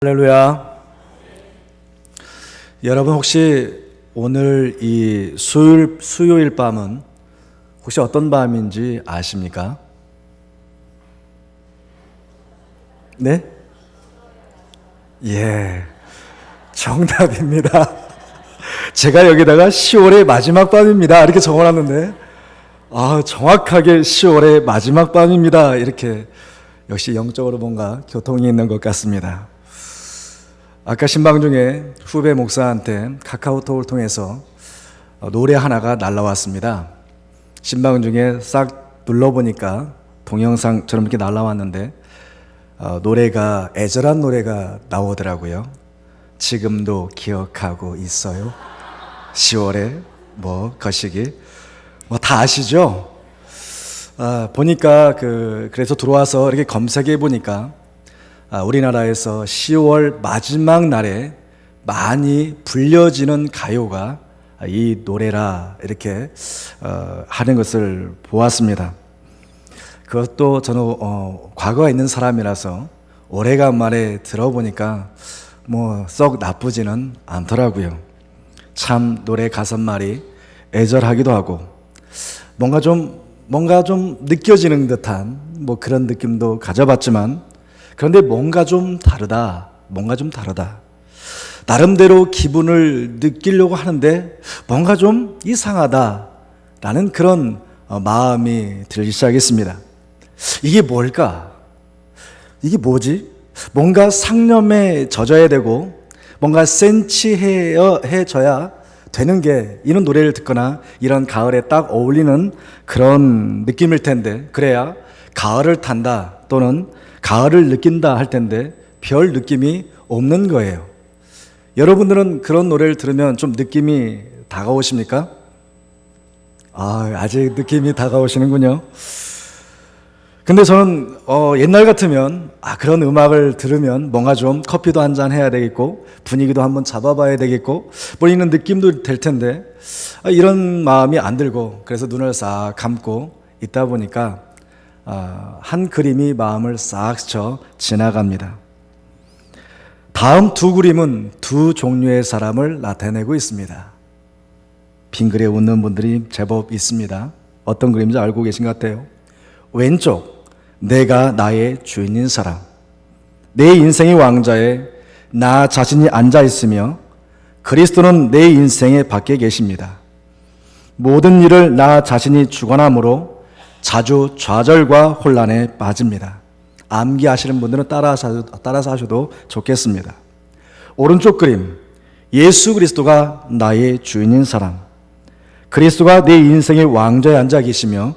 할렐루야. 여러분 혹시 오늘 이 수요일 밤은 혹시 어떤 밤인지 아십니까? 네? 예, 정답입니다. 제가 여기다가 10월의 마지막 밤입니다 이렇게 적어놨는데 정확하게 10월의 마지막 밤입니다. 이렇게 역시 영적으로 뭔가 교통이 있는 것 같습니다. 아까 신방 중에 후배 목사한테 카카오톡을 통해서 노래 하나가 날라왔습니다. 신방 중에 싹 눌러보니까 동영상처럼 이렇게 날라왔는데 노래가 애절한 노래가 나오더라고요. 지금도 기억하고 있어요. 10월에 거시기 다 아시죠? 보니까 그래서 들어와서 이렇게 검색해 보니까 우리나라에서 10월 마지막 날에 많이 불려지는 가요가 이 노래라 이렇게 하는 것을 보았습니다. 그것도 저는 과거가 있는 사람이라서 오래간만에 들어보니까 썩 나쁘지는 않더라고요. 참 노래 가사말이 애절하기도 하고 뭔가 좀 느껴지는 듯한 그런 느낌도 가져봤지만, 그런데 뭔가 좀 다르다. 나름대로 기분을 느끼려고 하는데 뭔가 좀 이상하다라는 그런 마음이 들기 시작했습니다. 이게 뭘까? 이게 뭐지? 뭔가 상념에 젖어야 되고 뭔가 센치해져야 되는 게 이런 노래를 듣거나 이런 가을에 딱 어울리는 그런 느낌일 텐데, 그래야 가을을 탄다 또는 가을을 느낀다 할 텐데 별 느낌이 없는 거예요. 여러분들은 그런 노래를 들으면 좀 느낌이 다가오십니까? 아직 느낌이 다가오시는군요. 근데 저는 옛날 같으면 그런 음악을 들으면 뭔가 좀 커피도 한잔 해야 되겠고 분위기도 한번 잡아봐야 되겠고 이런 느낌도 될 텐데 이런 마음이 안 들고, 그래서 눈을 싹 감고 있다 보니까 한 그림이 마음을 싹 스쳐 지나갑니다. 다음 두 그림은 두 종류의 사람을 나타내고 있습니다. 빙그레 웃는 분들이 제법 있습니다. 어떤 그림인지 알고 계신 것 같아요. 왼쪽, 내가 나의 주인인 사람. 내 인생의 왕좌에 나 자신이 앉아 있으며 그리스도는 내 인생의 밖에 계십니다. 모든 일을 나 자신이 주관함으로 자주 좌절과 혼란에 빠집니다. 암기하시는 분들은 따라서 하셔도 좋겠습니다. 오른쪽 그림, 예수 그리스도가 나의 주인인 사람. 그리스도가 내 인생의 왕좌에 앉아 계시며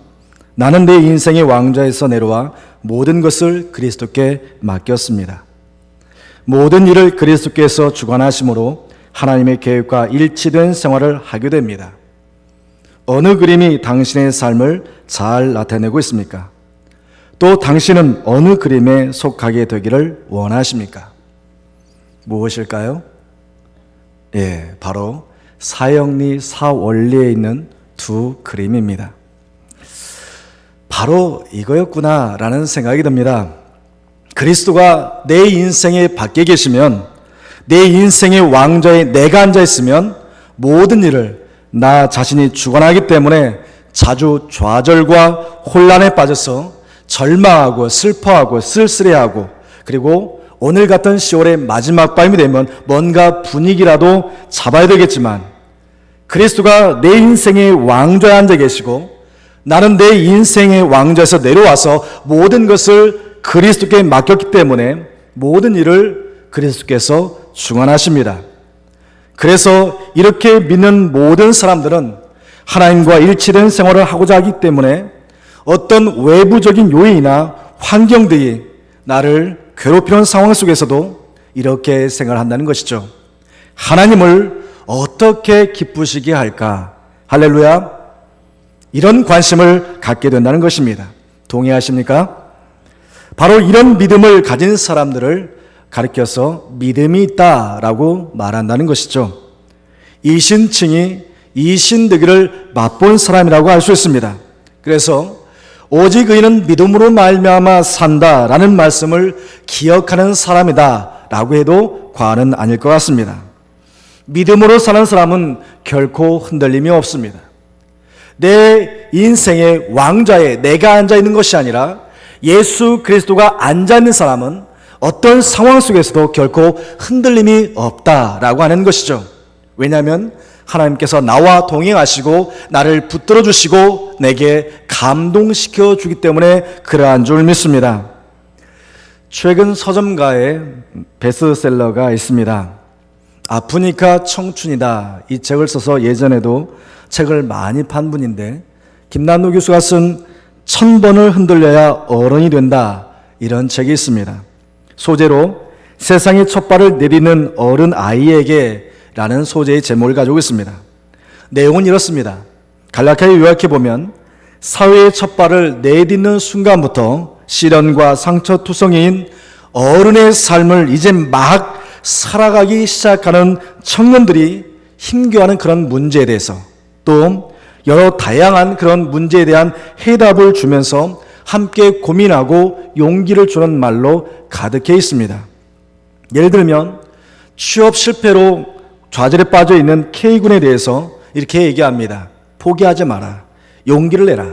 나는 내 인생의 왕좌에서 내려와 모든 것을 그리스도께 맡겼습니다. 모든 일을 그리스도께서 주관하심으로 하나님의 계획과 일치된 생활을 하게 됩니다. 어느 그림이 당신의 삶을 잘 나타내고 있습니까? 또 당신은 어느 그림에 속하게 되기를 원하십니까? 무엇일까요? 바로 사형리 사원리에 있는 두 그림입니다. 바로 이거였구나라는 생각이 듭니다. 그리스도가 내 인생의 밖에 계시면, 내 인생의 왕좌에 내가 앉아 있으면 모든 일을 나 자신이 주관하기 때문에 자주 좌절과 혼란에 빠져서 절망하고 슬퍼하고 쓸쓸해하고, 그리고 오늘 같은 10월의 마지막 밤이 되면 뭔가 분위기라도 잡아야 되겠지만, 그리스도가 내 인생의 왕좌에 앉아 계시고 나는 내 인생의 왕좌에서 내려와서 모든 것을 그리스도께 맡겼기 때문에 모든 일을 그리스도께서 주관하십니다. 그래서 이렇게 믿는 모든 사람들은 하나님과 일치된 생활을 하고자 하기 때문에 어떤 외부적인 요인이나 환경들이 나를 괴롭히는 상황 속에서도 이렇게 생활한다는 것이죠. 하나님을 어떻게 기쁘시게 할까? 할렐루야. 이런 관심을 갖게 된다는 것입니다. 동의하십니까? 바로 이런 믿음을 가진 사람들을 가리켜서 믿음이 있다라고 말한다는 것이죠. 이 신칭이 이 신되기를 맛본 사람이라고 할 수 있습니다. 그래서 오직 의인은 믿음으로 말미암아 산다라는 말씀을 기억하는 사람이다 라고 해도 과언은 아닐 것 같습니다. 믿음으로 사는 사람은 결코 흔들림이 없습니다. 내 인생의 왕좌에 내가 앉아 있는 것이 아니라 예수 그리스도가 앉아 있는 사람은 어떤 상황 속에서도 결코 흔들림이 없다라고 하는 것이죠. 왜냐하면 하나님께서 나와 동행하시고 나를 붙들어 주시고 내게 감동시켜 주기 때문에 그러한 줄 믿습니다. 최근 서점가에 베스트셀러가 있습니다. 아프니까 청춘이다. 이 책을 써서 예전에도 책을 많이 판 분인데 김남노 교수가 쓴 1000번을 흔들려야 어른이 된다. 이런 책이 있습니다. 소재로 세상의 첫 발을 내디는 어른 아이에게 라는 소재의 제목을 가지고 있습니다. 내용은 이렇습니다. 갈라디아에 요약해보면 사회의 첫 발을 내딛는 순간부터 시련과 상처투성이인 어른의 삶을 이제 막 살아가기 시작하는 청년들이 힘겨워하는 그런 문제에 대해서 또 여러 다양한 그런 문제에 대한 해답을 주면서 함께 고민하고 용기를 주는 말로 가득해 있습니다. 예를 들면 취업 실패로 좌절에 빠져 있는 K군에 대해서 이렇게 얘기합니다. 포기하지 마라. 용기를 내라.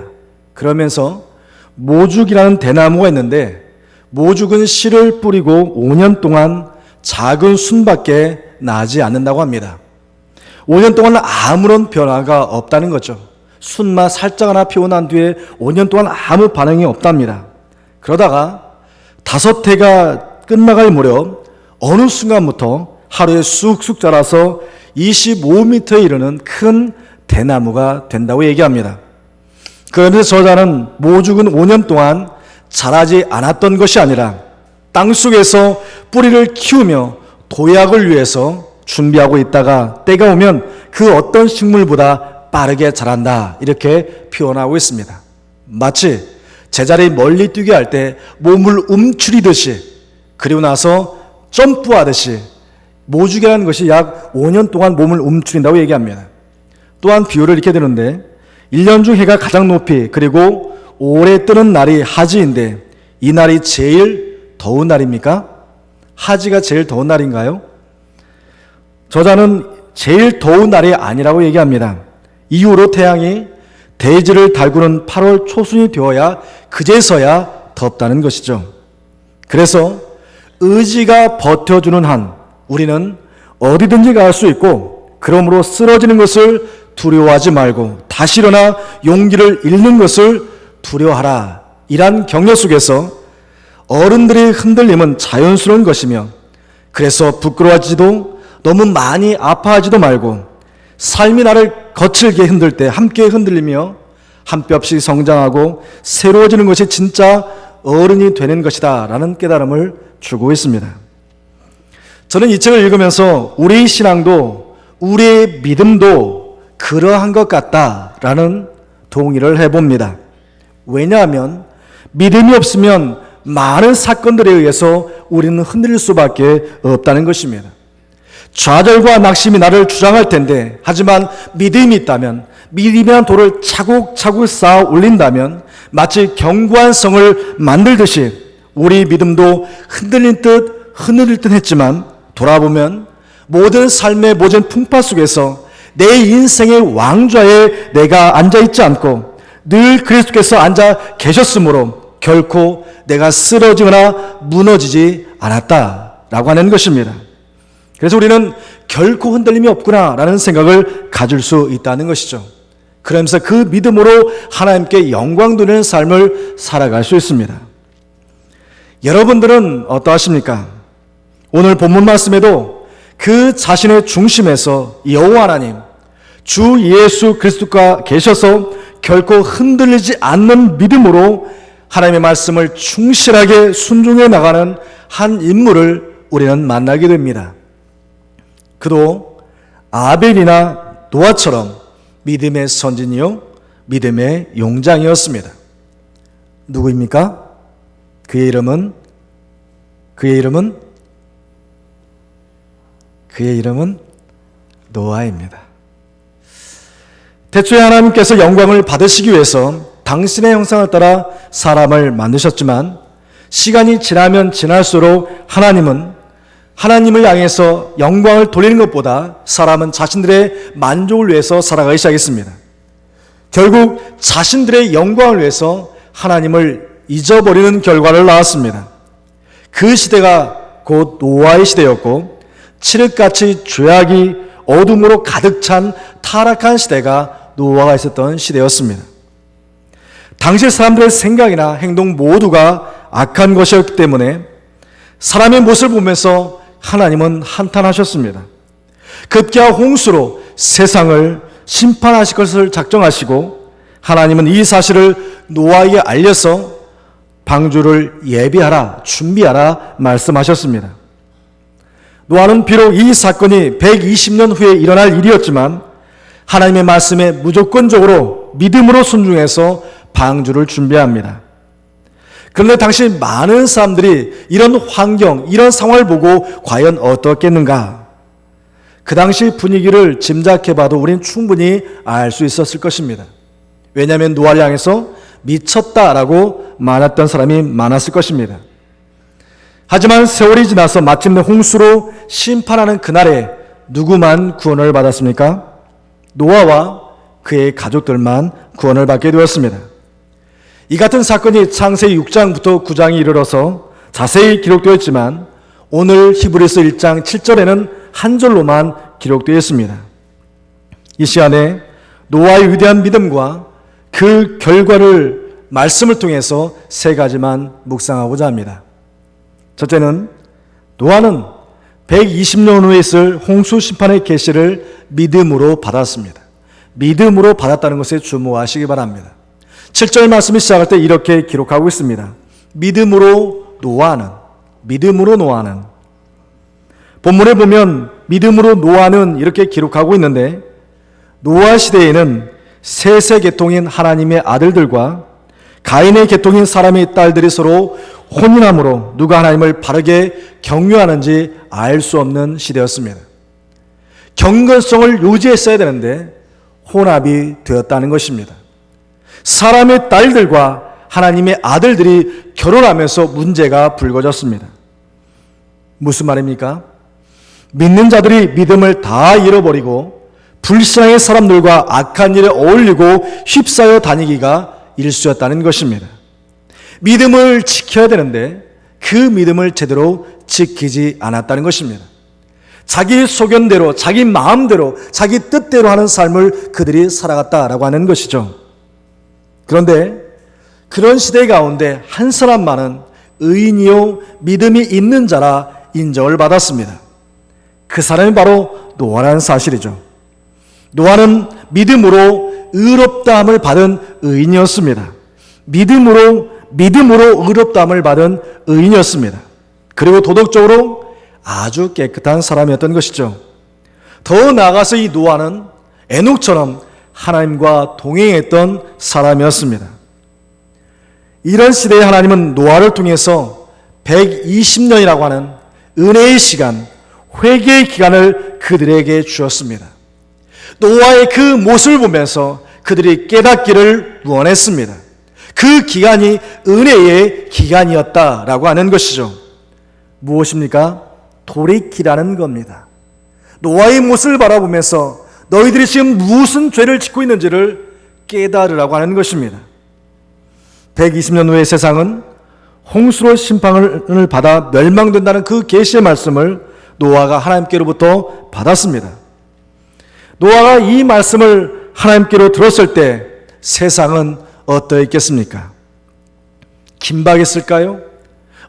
그러면서 모죽이라는 대나무가 있는데 모죽은 씨를 뿌리고 5년 동안 작은 순밖에 나지 않는다고 합니다. 5년 동안 아무런 변화가 없다는 거죠. 순만 살짝 하나 피어난 뒤에 5년 동안 아무 반응이 없답니다. 그러다가 5해가 끝나갈 무렵 어느 순간부터 하루에 쑥쑥 자라서 25m에 이르는 큰 대나무가 된다고 얘기합니다. 그런데 저자는 모죽은 5년 동안 자라지 않았던 것이 아니라 땅속에서 뿌리를 키우며 도약을 위해서 준비하고 있다가 때가 오면 그 어떤 식물보다 빠르게 자란다. 이렇게 표현하고 있습니다. 마치 제자리 멀리 뛰게 할 때 몸을 움츠리듯이 그리고 나서 점프하듯이 모죽이라는 것이 약 5년 동안 몸을 움츠린다고 얘기합니다. 또한 비유를 이렇게 드는데 1년 중 해가 가장 높이 그리고 오래 뜨는 날이 하지인데 이 날이 제일 더운 날입니까? 하지가 제일 더운 날인가요? 저자는 제일 더운 날이 아니라고 얘기합니다. 이후로 태양이 대지를 달구는 8월 초순이 되어야 그제서야 덥다는 것이죠. 그래서 의지가 버텨주는 한 우리는 어디든지 갈 수 있고 그러므로 쓰러지는 것을 두려워하지 말고 다시 일어나 용기를 잃는 것을 두려워하라. 이란 격려 속에서 어른들의 흔들림은 자연스러운 것이며 그래서 부끄러워하지도 너무 많이 아파하지도 말고 삶이 나를 거칠게 흔들 때 함께 흔들리며 한 뼘씩 성장하고 새로워지는 것이 진짜 어른이 되는 것이다 라는 깨달음을 주고 있습니다. 저는 이 책을 읽으면서 우리의 신앙도 우리의 믿음도 그러한 것 같다라는 동의를 해봅니다. 왜냐하면 믿음이 없으면 많은 사건들에 의해서 우리는 흔들릴 수밖에 없다는 것입니다. 좌절과 낙심이 나를 주장할 텐데 하지만 믿음이 있다면 믿음이란 돌을 차곡차곡 쌓아 올린다면 마치 견고한 성을 만들듯이 우리 믿음도 흔들릴 듯 했지만 돌아보면 모든 삶의 모든 풍파 속에서 내 인생의 왕좌에 내가 앉아있지 않고 늘 그리스도께서 앉아 계셨으므로 결코 내가 쓰러지거나 무너지지 않았다라고 하는 것입니다. 그래서 우리는 결코 흔들림이 없구나라는 생각을 가질 수 있다는 것이죠. 그러면서 그 믿음으로 하나님께 영광 돌리는 삶을 살아갈 수 있습니다. 여러분들은 어떠하십니까? 오늘 본문 말씀에도 그 자신의 중심에서 여호와 하나님, 주 예수 그리스도가 계셔서 결코 흔들리지 않는 믿음으로 하나님의 말씀을 충실하게 순종해 나가는 한 인물을 우리는 만나게 됩니다. 그도 아벨이나 노아처럼 믿음의 선진이요 믿음의 용장이었습니다. 누구입니까? 그의 이름은 노아입니다. 태초에 하나님께서 영광을 받으시기 위해서 당신의 형상을 따라 사람을 만드셨지만 시간이 지나면 지날수록 하나님은 하나님을 향해서 영광을 돌리는 것보다 사람은 자신들의 만족을 위해서 살아가기 시작했습니다. 결국 자신들의 영광을 위해서 하나님을 잊어버리는 결과를 낳았습니다. 그 시대가 곧 노아의 시대였고 칠흑같이 죄악이 어둠으로 가득 찬 타락한 시대가 노아가 있었던 시대였습니다. 당시 사람들의 생각이나 행동 모두가 악한 것이었기 때문에 사람의 모습을 보면서 하나님은 한탄하셨습니다. 급기야 홍수로 세상을 심판하실 것을 작정하시고 하나님은 이 사실을 노아에게 알려서 방주를 예비하라, 준비하라 말씀하셨습니다. 노아는 비록 이 사건이 120년 후에 일어날 일이었지만 하나님의 말씀에 무조건적으로 믿음으로 순종해서 방주를 준비합니다. 그런데 당시 많은 사람들이 이런 환경, 이런 상황을 보고 과연 어떻겠는가? 그 당시 분위기를 짐작해봐도 우리는 충분히 알 수 있었을 것입니다. 왜냐하면 노아를 향해서 미쳤다라고 말했던 사람이 많았을 것입니다. 하지만 세월이 지나서 마침내 홍수로 심판하는 그날에 누구만 구원을 받았습니까? 노아와 그의 가족들만 구원을 받게 되었습니다. 이 같은 사건이 창세기 6장부터 9장에 이르러서 자세히 기록되어 있지만 오늘 히브리서 1장 7절에는 한 절로만 기록되어 있습니다. 이 시간에 노아의 위대한 믿음과 그 결과를 말씀을 통해서 세 가지만 묵상하고자 합니다. 첫째는 노아는 120년 후에 있을 홍수 심판의 계시를 믿음으로 받았습니다. 믿음으로 받았다는 것에 주목하시기 바랍니다. 7절 말씀이 시작할 때 이렇게 기록하고 있습니다. 믿음으로 노아는 본문에 보면 믿음으로 노아는 이렇게 기록하고 있는데 노아 시대에는 셋의 계통인 하나님의 아들들과 가인의 계통인 사람의 딸들이 서로 혼인함으로 누가 하나님을 바르게 경유하는지 알 수 없는 시대였습니다. 경건성을 유지했어야 되는데 혼합이 되었다는 것입니다. 사람의 딸들과 하나님의 아들들이 결혼하면서 문제가 불거졌습니다. 무슨 말입니까? 믿는 자들이 믿음을 다 잃어버리고 불신앙의 사람들과 악한 일에 어울리고 휩싸여 다니기가 일쑤였다는 것입니다. 믿음을 지켜야 되는데 그 믿음을 제대로 지키지 않았다는 것입니다. 자기 소견대로, 자기 마음대로, 자기 뜻대로 하는 삶을 그들이 살아갔다라고 하는 것이죠. 그런데 그런 시대 가운데 한 사람만은 의인이요 믿음이 있는 자라 인정을 받았습니다. 그 사람이 바로 노아라는 사실이죠. 노아는 믿음으로 의롭다함을 받은 의인이었습니다. 믿음으로 의롭다함을 받은 의인이었습니다. 그리고 도덕적으로 아주 깨끗한 사람이었던 것이죠. 더 나아가서 이 노아는 에녹처럼 하나님과 동행했던 사람이었습니다. 이런 시대에 하나님은 노아를 통해서 120년이라고 하는 은혜의 시간, 회개의 기간을 그들에게 주었습니다. 노아의 그 모습을 보면서 그들이 깨닫기를 원했습니다. 그 기간이 은혜의 기간이었다라고 하는 것이죠. 무엇입니까? 돌이키라는 겁니다. 노아의 모습을 바라보면서 너희들이 지금 무슨 죄를 짓고 있는지를 깨달으라고 하는 것입니다. 120년 후의 세상은 홍수로 심판을 받아 멸망된다는 그 계시의 말씀을 노아가 하나님께로부터 받았습니다. 노아가 이 말씀을 하나님께로 들었을 때 세상은 어떠했겠습니까? 긴박했을까요?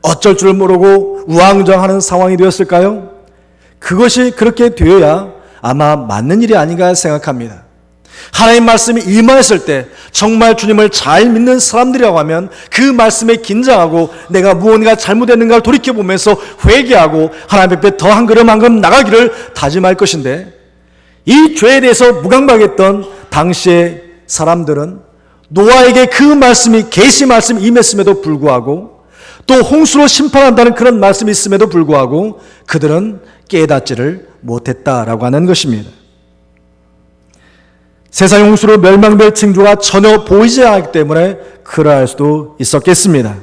어쩔 줄 모르고 우왕좌왕하는 상황이 되었을까요? 그것이 그렇게 되어야 아마 맞는 일이 아닌가 생각합니다. 하나님 말씀이 임하였을 때 정말 주님을 잘 믿는 사람들이라고 하면 그 말씀에 긴장하고 내가 무언가 잘못했는가를 돌이켜보면서 회개하고 하나님 앞에 더 한 걸음 한 걸음 나가기를 다짐할 것인데 이 죄에 대해서 무감각했던 당시의 사람들은 노아에게 그 말씀이 계시 말씀이 임했음에도 불구하고 또 홍수로 심판한다는 그런 말씀이 있음에도 불구하고 그들은 깨닫지를 못했다라고 하는 것입니다. 세상 홍수로 멸망될 징조가 전혀 보이지 않기 때문에 그러할 수도 있었겠습니다.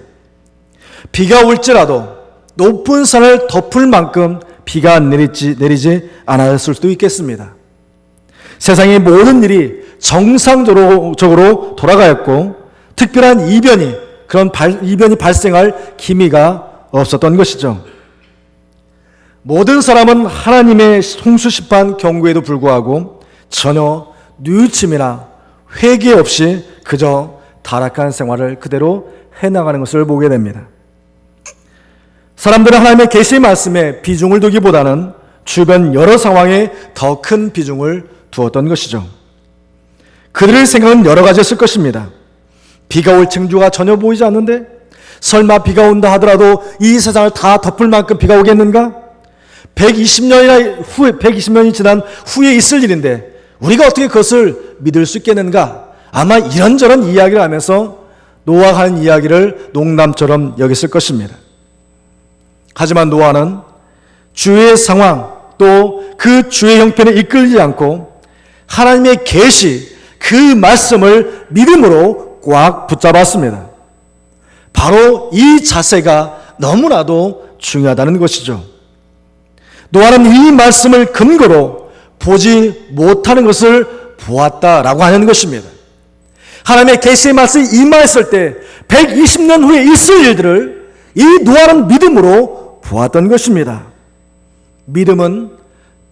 비가 올지라도 높은 산을 덮을 만큼 비가 내리지 않았을 수도 있겠습니다. 세상의 모든 일이 정상적으로 돌아가였고 특별한 이변이 발생할 기미가 없었던 것이죠. 모든 사람은 하나님의 홍수심판 경고에도 불구하고 전혀 뉘우침이나 회개 없이 그저 타락한 생활을 그대로 해나가는 것을 보게 됩니다. 사람들은 하나님의 계시의 말씀에 비중을 두기보다는 주변 여러 상황에 더 큰 비중을 두었던 것이죠. 그들의 생각은 여러 가지였을 것입니다. 비가 올 징조가 전혀 보이지 않는데 설마 비가 온다 하더라도 이 세상을 다 덮을 만큼 비가 오겠는가? 120년이 지난 후에 있을 일인데 우리가 어떻게 그것을 믿을 수 있겠는가? 아마 이런저런 이야기를 하면서 노아가 하는 이야기를 농담처럼 여겼을 것입니다. 하지만 노아는 주의 상황 또 그 주의 형편에 이끌리지 않고 하나님의 계시 그 말씀을 믿음으로 꽉 붙잡았습니다. 바로 이 자세가 너무나도 중요하다는 것이죠. 노아는 이 말씀을 근거로 보지 못하는 것을 보았다라고 하는 것입니다. 하나님의 계시의 말씀이 임하였을 때 120년 후에 있을 일들을 이 노아는 믿음으로 보았던 것입니다. 믿음은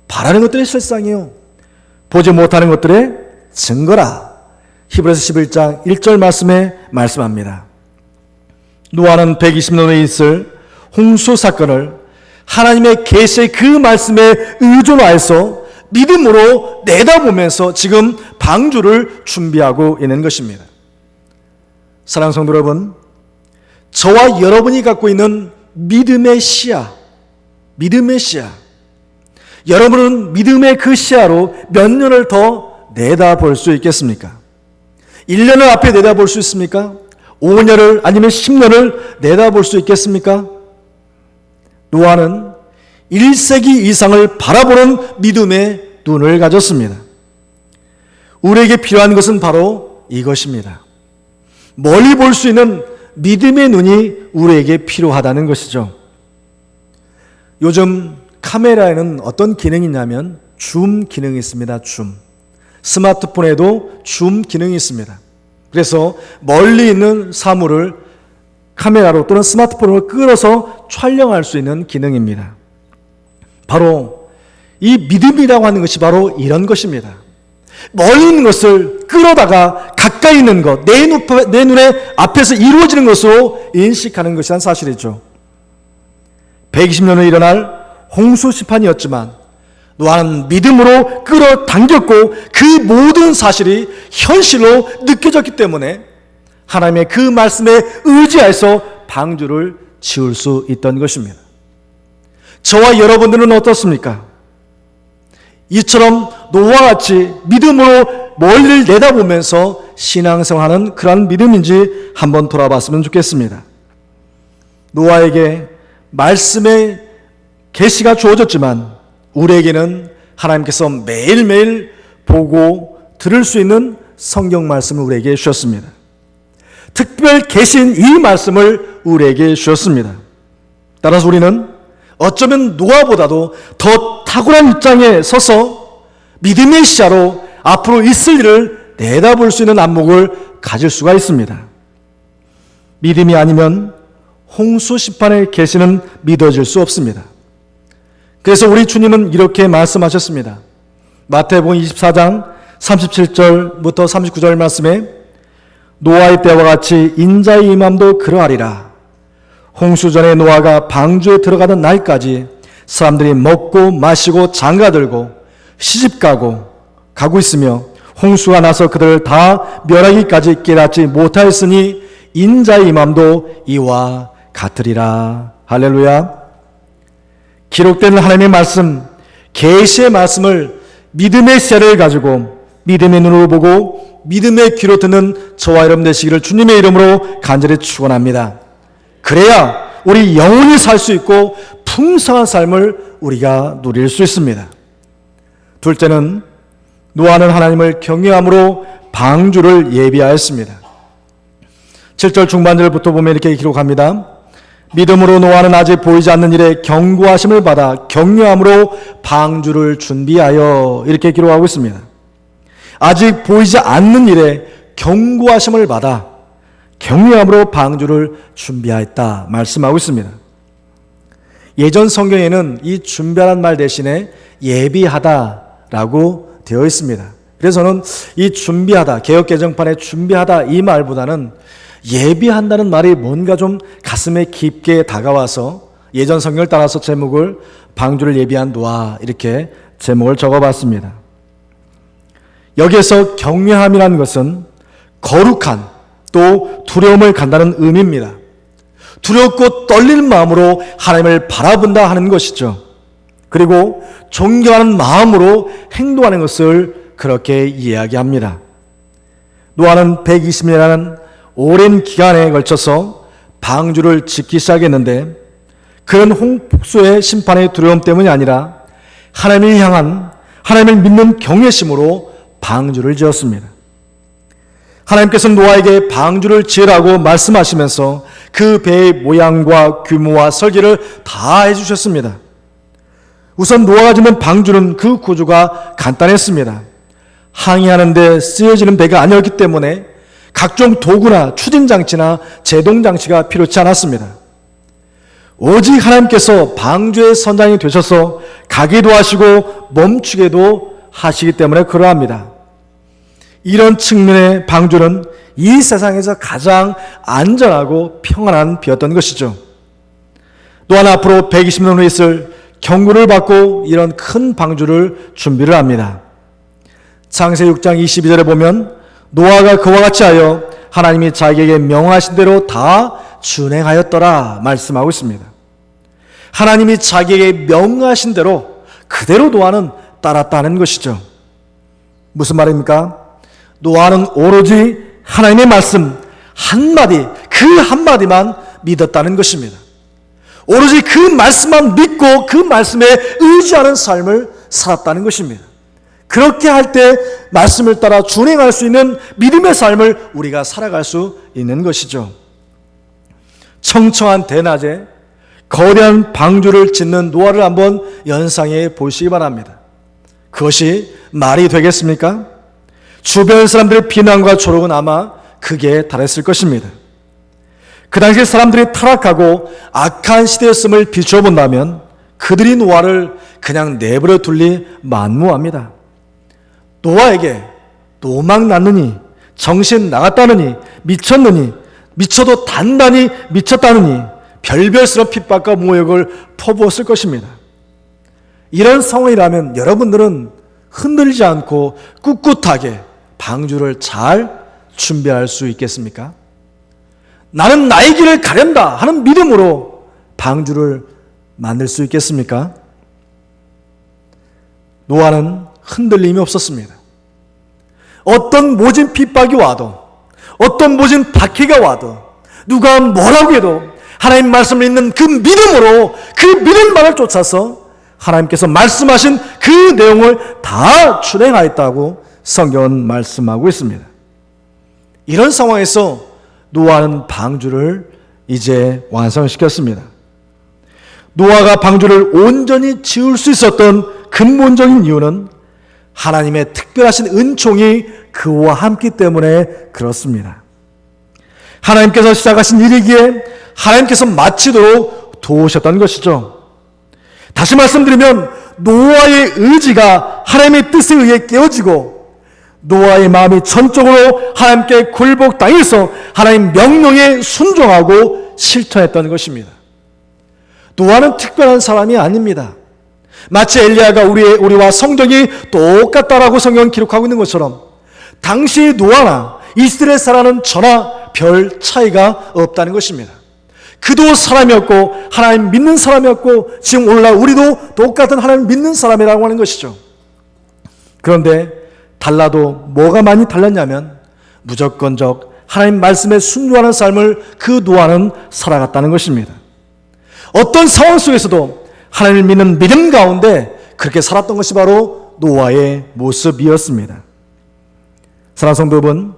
바라는 것들의 실상이요 보지 못하는 것들의 증거라. 히브리서 11장 1절 말씀에 말씀합니다. 노아는 120년 후에 있을 홍수 사건을 하나님의 계시의 그 말씀에 의존하여서 믿음으로 내다보면서 지금 방주를 준비하고 있는 것입니다. 사랑하는 성도 여러분, 저와 여러분이 갖고 있는 믿음의 시야, 여러분은 믿음의 그 시야로 몇 년을 더 내다볼 수 있겠습니까? 1년을 앞에 내다볼 수 있습니까? 5년을 아니면 10년을 내다볼 수 있겠습니까? 노아는 1세기 이상을 바라보는 믿음의 눈을 가졌습니다. 우리에게 필요한 것은 바로 이것입니다. 멀리 볼 수 있는 믿음의 눈이 우리에게 필요하다는 것이죠. 요즘 카메라에는 어떤 기능이 있냐면 줌 기능이 있습니다. 줌. 스마트폰에도 줌 기능이 있습니다. 그래서 멀리 있는 사물을 카메라로 또는 스마트폰으로 끌어서 촬영할 수 있는 기능입니다. 바로 이 믿음이라고 하는 것이 바로 이런 것입니다. 멀리 있는 것을 끌어다가 가까이 있는 것, 내 눈에 앞에서 이루어지는 것으로 인식하는 것이란 사실이죠. 120년 후에 일어날 홍수 심판이었지만 노아는 믿음으로 끌어당겼고 그 모든 사실이 현실로 느껴졌기 때문에 하나님의 그 말씀에 의지해서 방주를 지을 수 있던 것입니다. 저와 여러분들은 어떻습니까? 이처럼 노아와 같이 믿음으로 멀리를 내다보면서 신앙생활하는 그런 믿음인지 한번 돌아봤으면 좋겠습니다. 노아에게 말씀의 계시가 주어졌지만 우리에게는 하나님께서 매일매일 보고 들을 수 있는 성경 말씀을 우리에게 주셨습니다. 특별 계신 이 말씀을 우리에게 주셨습니다. 따라서 우리는 어쩌면 노아보다도 더 탁월한 입장에 서서 믿음의 시야로 앞으로 있을 일을 내다볼 수 있는 안목을 가질 수가 있습니다. 믿음이 아니면 홍수 심판의 계시는 믿어질 수 없습니다. 그래서 우리 주님은 이렇게 말씀하셨습니다. 마태복음 24장 37절부터 39절 말씀에 노아의 때와 같이 인자의 임함도 그러하리라. 홍수 전에 노아가 방주에 들어가던 날까지 사람들이 먹고 마시고 장가들고 시집가고 가고 있으며 홍수가 나서 그들을 다 멸하기까지 깨닫지 못하였으니 인자의 임함도 이와 같으리라. 할렐루야. 기록된 하나님의 말씀, 계시의 말씀을 믿음의 시야를 가지고 믿음의 눈으로 보고 믿음의 귀로 듣는 저와 여러분 되시기를 주님의 이름으로 간절히 축원합니다. 그래야 우리 영원히 살 수 있고 풍성한 삶을 우리가 누릴 수 있습니다. 둘째는 노아는 하나님을 경외함으로 방주를 예비하였습니다. 7절 중반절부터 보면 이렇게 기록합니다. 믿음으로 노아는 아직 보이지 않는 일에 경고하심을 받아 경외함으로 방주를 준비하여 이렇게 기록하고 있습니다. 아직 보이지 않는 일에 경고하심을 받아 경외함으로 방주를 준비하였다 말씀하고 있습니다. 예전 성경에는 이 준비하라는 말 대신에 예비하다라고 되어 있습니다. 그래서 저는 이 준비하다, 개역개정판에 준비하다 이 말보다는 예비한다는 말이 뭔가 좀 가슴에 깊게 다가와서 예전 성경을 따라서 제목을 방주를 예비한 노아 이렇게 제목을 적어봤습니다. 여기에서 경외함이라는 것은 거룩한 또 두려움을 간다는 의미입니다. 두렵고 떨리는 마음으로 하나님을 바라본다 하는 것이죠. 그리고 존경하는 마음으로 행동하는 것을 그렇게 이야기합니다. 노아는 120년이라는 오랜 기간에 걸쳐서 방주를 짓기 시작했는데 그런 홍수의 심판의 두려움 때문이 아니라 하나님을 향한 하나님을 믿는 경외심으로 방주를 지었습니다. 하나님께서는 노아에게 방주를 지으라고 말씀하시면서 그 배의 모양과 규모와 설계를 다 해주셨습니다. 우선 노아가 짓는 방주는 그 구조가 간단했습니다. 항해하는데 쓰여지는 배가 아니었기 때문에 각종 도구나 추진장치나 제동장치가 필요치 않았습니다. 오직 하나님께서 방주의 선장이 되셔서 가기도 하시고 멈추게도 하시기 때문에 그러합니다. 이런 측면의 방주는 이 세상에서 가장 안전하고 평안한 비였던 것이죠. 노아는 앞으로 120년 후에 있을 경고를 받고 이런 큰 방주를 준비를 합니다. 창세기 6장 22절에 보면 노아가 그와 같이 하여 하나님이 자기에게 명하신 대로 다 준행하였더라 말씀하고 있습니다. 하나님이 자기에게 명하신 대로 그대로 노아는 따랐다는 것이죠. 무슨 말입니까? 노아는 오로지 하나님의 말씀 한마디, 그 한마디만 믿었다는 것입니다. 오로지 그 말씀만 믿고 그 말씀에 의지하는 삶을 살았다는 것입니다. 그렇게 할 때 말씀을 따라 준행할 수 있는 믿음의 삶을 우리가 살아갈 수 있는 것이죠. 청청한 대낮에 거대한 방주를 짓는 노아를 한번 연상해 보시기 바랍니다. 그것이 말이 되겠습니까? 주변 사람들의 비난과 조롱은 아마 극에 달했을 것입니다. 그 당시 사람들이 타락하고 악한 시대였음을 비춰본다면 그들이 노아를 그냥 내버려 둘리 만무합니다. 노아에게 노망 났느니, 정신 나갔다느니, 미쳤느니, 미쳐도 단단히 미쳤다느니 별별스러운 핍박과 모욕을 퍼부었을 것입니다. 이런 상황이라면 여러분들은 흔들리지 않고 꿋꿋하게 방주를 잘 준비할 수 있겠습니까? 나는 나의 길을 가련다 하는 믿음으로 방주를 만들 수 있겠습니까? 노아는 흔들림이 없었습니다. 어떤 모진 핍박이 와도, 어떤 모진 박해가 와도, 누가 뭐라고 해도 하나님 말씀을 읽는 그 믿음으로 그 믿음만을 쫓아서 하나님께서 말씀하신 그 내용을 다 준행하였다고 성경은 말씀하고 있습니다. 이런 상황에서 노아는 방주를 이제 완성시켰습니다. 노아가 방주를 온전히 지을 수 있었던 근본적인 이유는 하나님의 특별하신 은총이 그와 함께 때문에 그렇습니다. 하나님께서 시작하신 일이기에 하나님께서 마치도록 도우셨던 것이죠. 다시 말씀드리면 노아의 의지가 하나님의 뜻에 의해 깨어지고 노아의 마음이 전적으로 하나님께 굴복당해서 하나님 명령에 순종하고 실천했던 것입니다. 노아는 특별한 사람이 아닙니다. 마치 엘리야가 우리와 성격이 똑같다라고 성경은 기록하고 있는 것처럼 당시 노아나 이스라엘 사람은 저나 별 차이가 없다는 것입니다. 그도 사람이었고 하나님 믿는 사람이었고 지금 오늘날 우리도 똑같은 하나님 믿는 사람이라고 하는 것이죠. 그런데 달라도 뭐가 많이 달랐냐면 무조건적 하나님 말씀에 순종하는 삶을 그 노아는 살아갔다는 것입니다. 어떤 상황 속에서도 하나님을 믿는 믿음 가운데 그렇게 살았던 것이 바로 노아의 모습이었습니다. 사랑하는 성도 여러분,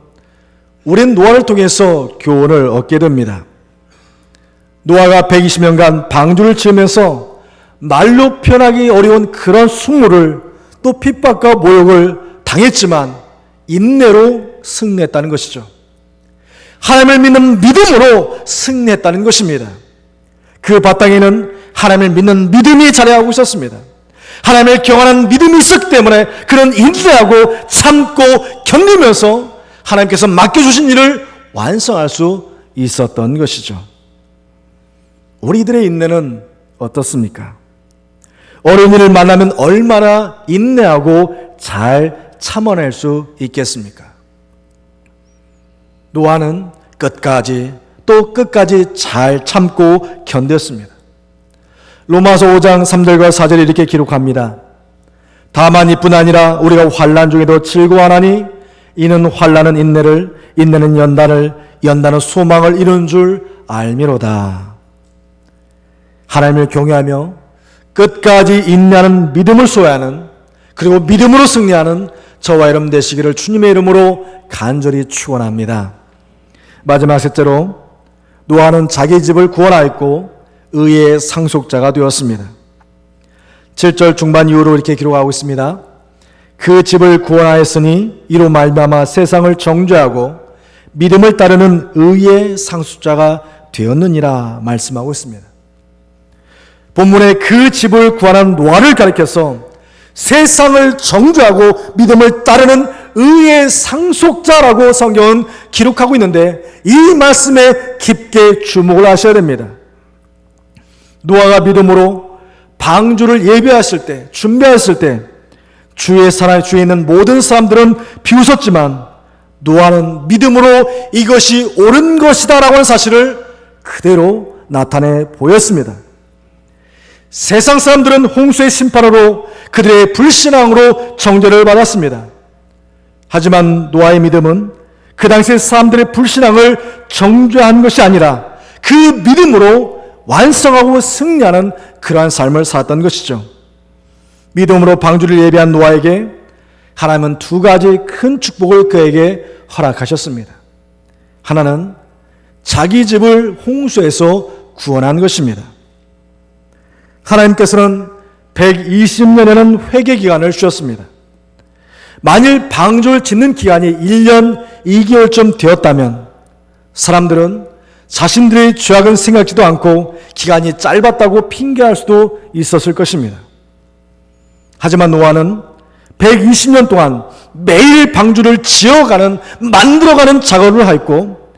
우리는 노아를 통해서 교훈을 얻게 됩니다. 노아가 120년간 방주를 지으면서 말로 표현하기 어려운 그런 숙모를 또 핍박과 모욕을 당했지만 인내로 승리했다는 것이죠. 하나님을 믿는 믿음으로 승리했다는 것입니다. 그 바탕에는 하나님을 믿는 믿음이 자리하고 있었습니다. 하나님을 경외하는 믿음이 있었기 때문에 그런 인내하고 참고 견디면서 하나님께서 맡겨주신 일을 완성할 수 있었던 것이죠. 우리들의 인내는 어떻습니까? 어려운 일을 만나면 얼마나 인내하고 잘 참아낼 수 있겠습니까? 노아는 끝까지 잘 참고 견뎠습니다. 로마서 5장 3절과 4절에 이렇게 기록합니다. 다만 이뿐 아니라 우리가 환난 중에도 즐거워하나니 이는 환난은 인내를, 인내는 연단을, 연단은 소망을 이룬 줄 알미로다. 하나님을 경외하며 끝까지 인내하는 믿음을 소유하는, 그리고 믿음으로 승리하는 저와 여러분 되시기를 주님의 이름으로 간절히 축원합니다. 마지막 셋째로 노아는 자기 집을 구원하였고 의의 상속자가 되었습니다. 7절 중반 이후로 이렇게 기록하고 있습니다. 그 집을 구원하였으니 이로 말미암아 세상을 정죄하고 믿음을 따르는 의의 상속자가 되었느니라 말씀하고 있습니다. 본문에 그 집을 구원한 노아를 가리켜서 세상을 정죄하고 믿음을 따르는 의의 상속자라고 성경은 기록하고 있는데 이 말씀에 깊게 주목을 하셔야 됩니다. 노아가 믿음으로 방주를 예배했을 때, 준비했을 때 주의 사랑에 있는 모든 사람들은 비웃었지만 노아는 믿음으로 이것이 옳은 것이다 라고 하는 사실을 그대로 나타내 보였습니다. 세상 사람들은 홍수의 심판으로 그들의 불신앙으로 정죄를 받았습니다. 하지만 노아의 믿음은 그 당시 사람들의 불신앙을 정죄한 것이 아니라 그 믿음으로 완성하고 승리하는 그러한 삶을 살았던 것이죠. 믿음으로 방주를 예배한 노아에게 하나님은 두 가지 큰 축복을 그에게 허락하셨습니다. 하나는 자기 집을 홍수에서 구원한 것입니다. 하나님께서는 120년이라는 회개 기간을 주셨습니다. 만일 방주를 짓는 기간이 1년 2개월쯤 되었다면 사람들은 자신들의 죄악은 생각지도 않고 기간이 짧았다고 핑계할 수도 있었을 것입니다. 하지만 노아는 120년 동안 매일 방주를 지어가는, 만들어가는 작업을 하였고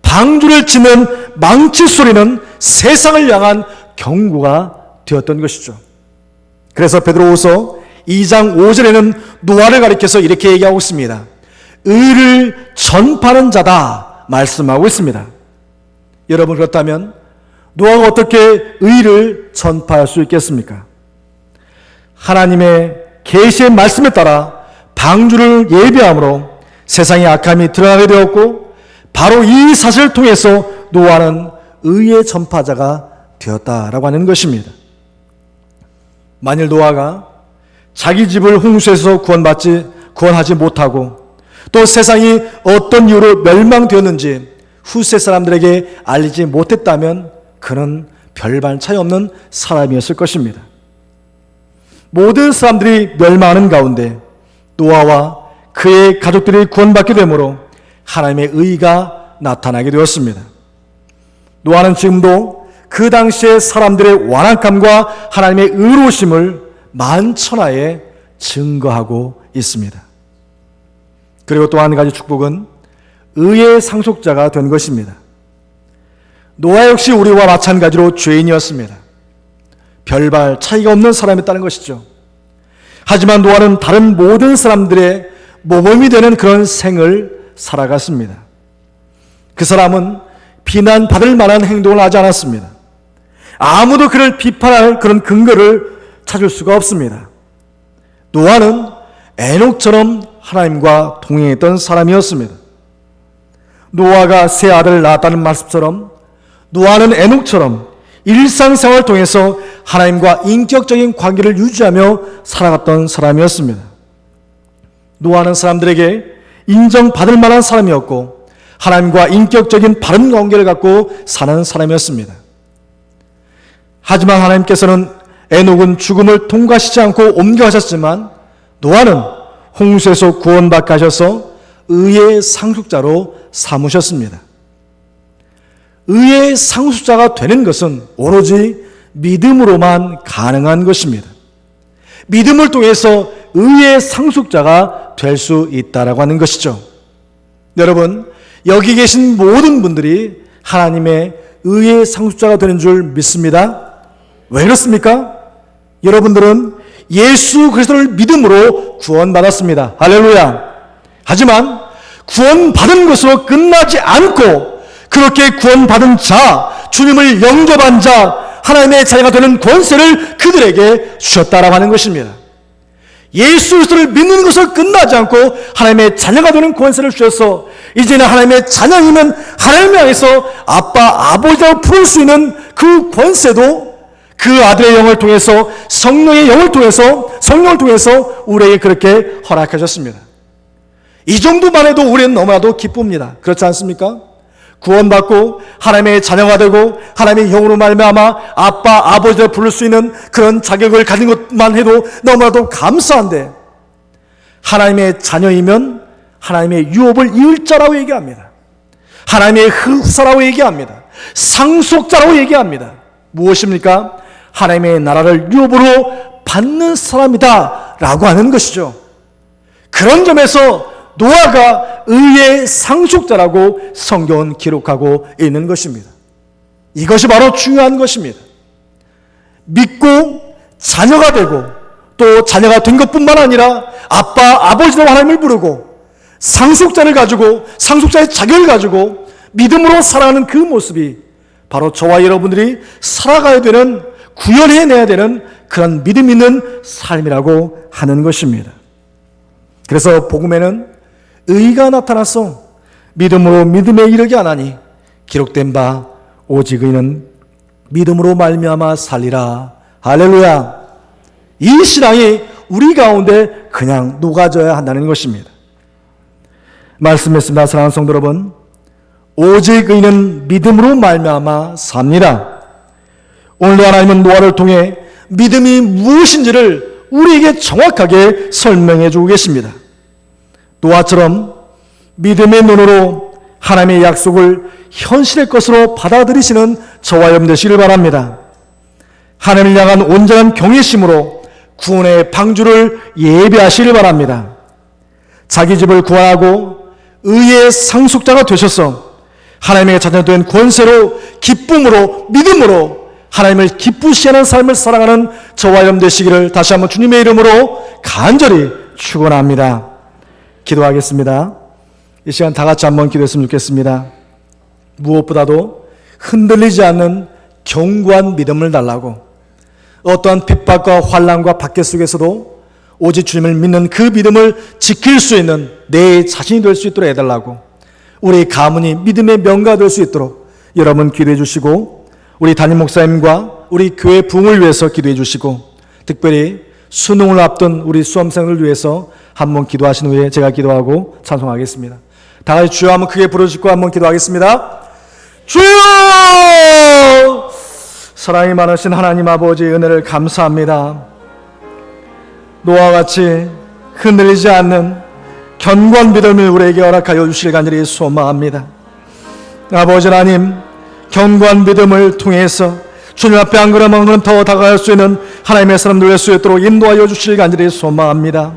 방주를 짓는 망치 소리는 세상을 향한 경고가 되었던 것이죠. 그래서 베드로후서 2장 5절에는 노아를 가리켜서 이렇게 얘기하고 있습니다. 의를 전파하는 자다 말씀하고 있습니다. 여러분, 그렇다면 노아가 어떻게 의를 전파할 수 있겠습니까? 하나님의 계시의 말씀에 따라 방주를 예배함으로 세상의 악함이 드러나게 되었고 바로 이 사실을 통해서 노아는 의의 전파자가 되었다라고 하는 것입니다. 만일 노아가 자기 집을 홍수에서 구원하지 못하고 또 세상이 어떤 이유로 멸망되었는지 후세 사람들에게 알리지 못했다면 그는 별반 차이 없는 사람이었을 것입니다. 모든 사람들이 멸망하는 가운데 노아와 그의 가족들이 구원받게 되므로 하나님의 의가 나타나게 되었습니다. 노아는 지금도 그 당시의 사람들의 완악함과 하나님의 의로우심을 만천하에 증거하고 있습니다. 그리고 또 한 가지 축복은 의의 상속자가 된 것입니다. 노아 역시 우리와 마찬가지로 죄인이었습니다. 별반 차이가 없는 사람이었다는 것이죠. 하지만 노아는 다른 모든 사람들의 모범이 되는 그런 생을 살아갔습니다. 그 사람은 비난받을 만한 행동을 하지 않았습니다. 아무도 그를 비판할 그런 근거를 찾을 수가 없습니다. 노아는 에녹처럼 하나님과 동행했던 사람이었습니다. 노아가 세 아들을 낳았다는 말씀처럼 노아는 에녹처럼 일상생활을 통해서 하나님과 인격적인 관계를 유지하며 살아갔던 사람이었습니다. 노아는 사람들에게 인정받을 만한 사람이었고 하나님과 인격적인 바른 관계를 갖고 사는 사람이었습니다. 하지만 하나님께서는 에녹은 죽음을 통과시키지 않고 옮겨가셨지만 노아는 홍수에서 구원받게 하셔서 의의 상속자로 삼으셨습니다. 의의 상속자가 되는 것은 오로지 믿음으로만 가능한 것입니다. 믿음을 통해서 의의 상속자가 될 수 있다라고 하는 것이죠. 여러분, 여기 계신 모든 분들이 하나님의 의의 상속자가 되는 줄 믿습니다. 왜 그렇습니까? 여러분들은 예수 그리스도를 믿음으로 구원받았습니다. 할렐루야. 하지만 구원받은 것으로 끝나지 않고 그렇게 구원받은 자, 주님을 영접한 자, 하나님의 자녀가 되는 권세를 그들에게 주셨다라고 하는 것입니다. 예수 그리스도를 믿는 것으로 끝나지 않고 하나님의 자녀가 되는 권세를 주셔서 이제는 하나님의 자녀이면 하나님을 향해서 아빠, 아버지라고 부를 수 있는 그 권세도 그 아들의 영을 통해서 성령의 영을 통해서 성령을 통해서 우리에게 그렇게 허락하셨습니다. 이 정도만 해도 우리는 너무나도 기쁩니다. 그렇지 않습니까? 구원받고 하나님의 자녀가 되고 하나님의 영으로 말미암아 아빠, 아버지를 부를 수 있는 그런 자격을 가진 것만 해도 너무나도 감사한데, 하나님의 자녀이면 하나님의 유업을 이을 자라고 얘기합니다. 하나님의 흡사라고 얘기합니다. 상속자라고 얘기합니다. 무엇입니까? 하나님의 나라를 유업으로 받는 사람이다 라고 하는 것이죠. 그런 점에서 노아가 의의 상속자라고 성경은 기록하고 있는 것입니다. 이것이 바로 중요한 것입니다. 믿고 자녀가 되고 또 자녀가 된 것뿐만 아니라 아빠, 아버지라고 하나님을 부르고 상속자를 가지고 상속자의 자격을 가지고 믿음으로 살아가는 그 모습이 바로 저와 여러분들이 살아가야 되는, 구현해내야 되는 그런 믿음 있는 삶이라고 하는 것입니다. 그래서 복음에는 의가 나타나서 믿음으로 믿음에 이르게 하나니 기록된 바 오직 의는 믿음으로 말미암아 살리라. 할렐루야. 이 신앙이 우리 가운데 그냥 녹아져야 한다는 것입니다. 말씀했습니다. 사랑하는 성도 여러분, 오직 의는 믿음으로 말미암아 삽니다. 오늘도 하나님은 노아를 통해 믿음이 무엇인지를 우리에게 정확하게 설명해 주고 계십니다. 노아처럼 믿음의 눈으로 하나님의 약속을 현실의 것으로 받아들이시는 저와 여러분 되시길 바랍니다. 하나님을 향한 온전한 경외심으로 구원의 방주를 예비하시길 바랍니다. 자기 집을 구하고 의의 상속자가 되셔서 하나님의 자녀된 권세로 기쁨으로 믿음으로 하나님을 기쁘시게 하는 삶을 살아가는 저와 여러분 되시기를 다시 한번 주님의 이름으로 간절히 축원합니다. 기도하겠습니다. 이 시간 다 같이 한번 기도했으면 좋겠습니다. 무엇보다도 흔들리지 않는 견고한 믿음을 달라고, 어떠한 핍박과 환난과 박해 속에서도 오직 주님을 믿는 그 믿음을 지킬 수 있는 내 자신이 될 수 있도록 해달라고, 우리 가문이 믿음의 명가 될 수 있도록 여러분 기도해 주시고, 우리 담임 목사님과 우리 교회 부흥을 위해서 기도해 주시고, 특별히 수능을 앞둔 우리 수험생을 위해서 한번 기도하신 후에 제가 기도하고 찬송하겠습니다. 다 같이 주여 한번 크게 부르짖고 한번 기도하겠습니다. 주여! 사랑이 많으신 하나님 아버지의 은혜를 감사합니다. 노아와 같이 흔들리지 않는 견고한 믿음을 우리에게 허락하여 주실 간절히 소망합니다. 아버지 하나님, 견고한 믿음을 통해서 주님 앞에 한 걸음 한 걸음 더 다가갈 수 있는 하나님의 사람들 될 수 있도록 인도하여 주실 간절히 소망합니다.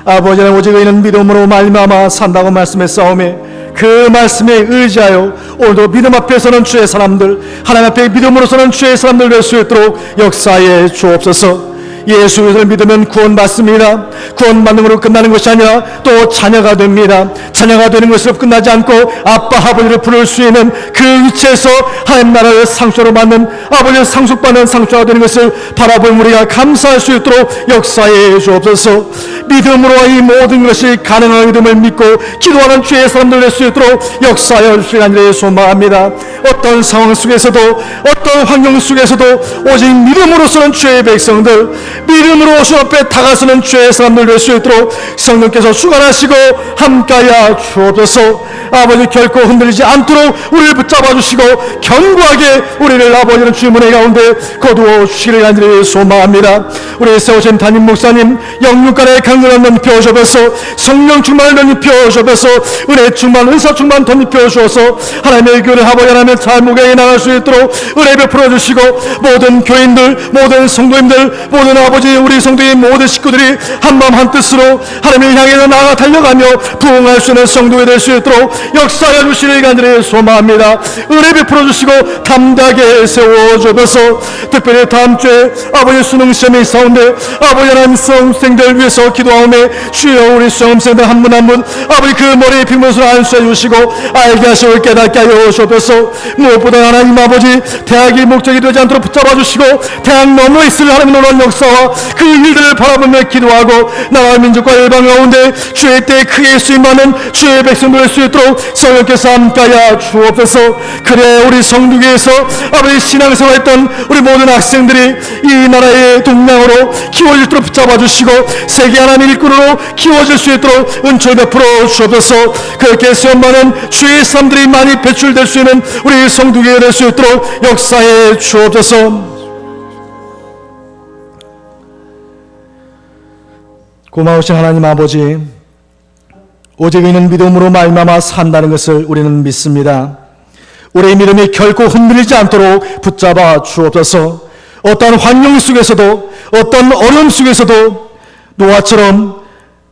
아버지는 오직 의인은 믿음으로 말미암아 산다고 말씀했사오매 그 말씀에 의지하여 오늘도 믿음 앞에 서는 주의 사람들, 하나님 앞에 믿음으로 서는 주의 사람들 될 수 있도록 역사해 주옵소서. 예수 그리스도를 믿으면 구원받습니다. 구원받는 것으로 끝나는 것이 아니라 또 자녀가 됩니다. 자녀가 되는 것으로 끝나지 않고 아빠, 아버지를 부를 수 있는 그 위치에서 하나님 나라를 상속으로 받는, 아버지를 상속받는 상속자가 되는 것을 바라보는 우리가 감사할 수 있도록 역사해 주옵소서. 믿음으로 이 모든 것이 가능한 믿음을 믿고 기도하는 주의 사람들 될 수 있도록 역사하여 주시기 간절히 소망합니다. 어떤 상황 속에서도 어떤 환경 속에서도 오직 믿음으로서는 주의 백성들, 믿음으로 주 앞에 다가서는 죄의 사람들 될 수 있도록 성령께서 주관하시고 함께하여 주옵소서. 아버지, 결코 흔들리지 않도록 우리를 붙잡아 주시고 견고하게 우리를 아버지는 주의 은혜 가운데 거두어 주시기를 간절히 소망합니다. 우리 세우신 담임 목사님 영육간의 강건한 넌 펴주옵소서. 성령 충만을 넌 펴주옵소서. 은혜 충만, 은사 충만 덧입혀 주어서 하나님의 교회를 아버지 하나님의 잘 무게에 나갈 수 있도록 은혜 베풀어 주시고, 모든 교인들, 모든 성도님들, 모든 아버지 우리 성도의 모든 식구들이 한마음 한뜻으로 하나님을 향해서 나아가 달려가며 부흥할 수 있는 성도가 될 수 있도록 역사하여 주시기를 간절히 소망합니다. 은혜 베풀어 주시고 담대하게 세워주옵소서. 특별히 다음 주에 아버지 수능 시험이 있사온데 아버지 하나님 수험생들 위해서 기도하오매 주여 우리 수험생들 한 분 한 분 아버지 그 머리에 빗물을 안수해 주시고 알게 하시고 깨닫게 하여 주옵소서. 무엇보다 하나님 아버지 대학이 목적이 되지 않도록 붙잡아 주시고 대학 너머에 있을 하나님 놀라운 역사와 그 일들을 바라보며 기도하고 나라 민족과 일방 가운데 주의 때에 크게 쓰임받는 주의 백성들 될 수 있도록 성령께서 함께하여 주옵소서. 그래 우리 성도교에서 아버지 신앙생활했던 우리 모든 학생들이 이 나라의 동량으로 키워질도록 붙잡아 주시고 세계 하나님 일꾼으로 키워질 수 있도록 은총 베풀어 주옵소서. 그렇게 시험받는 주의 사람들이 많이 배출될 수 있는 우리 성도교회 될 수 있도록 역사해 주옵소서. 고마우신 하나님 아버지, 오직 이는 믿음으로 말미암아 산다는 것을 우리는 믿습니다. 우리의 믿음이 결코 흔들리지 않도록 붙잡아 주옵소서. 어떤 환경 속에서도 어떤 어려움 속에서도 노아처럼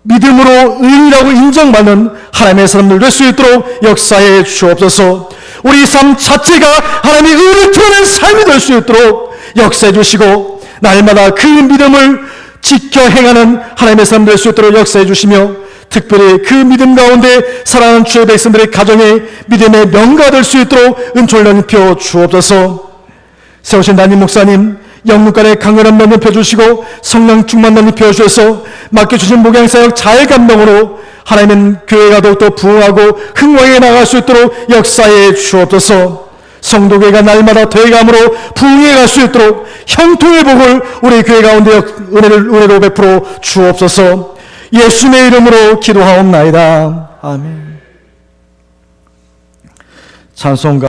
믿음으로 의인이라고 인정받는 하나님의 사람들 될 수 있도록 역사해 주옵소서. 우리 삶 자체가 하나님의 의를 드러낸 삶이 될 수 있도록 역사해 주시고 날마다 그 믿음을 지켜 행하는 하나님의 사람 될 수 있도록 역사해 주시며 특별히 그 믿음 가운데 사랑하는 주의 백성들의 가정에 믿음의 명가 될 수 있도록 은총을 넘겨 주옵소서. 세우신 담임 목사님 영육간의 강건한 면 입혀 주시고 성령 충만 면 입혀 주셔서 맡겨주신 목양사역 잘 감동으로 하나님은 교회가 더욱더 부흥하고 흥왕에 나갈 수 있도록 역사해 주옵소서. 성도교회가 날마다 더해감으로 부흥해 갈 수 있도록 형통의 복을 우리 교회 가운데 은혜로 베풀어 주옵소서. 예수님의 이름으로 기도하옵나이다. 아멘. 찬송가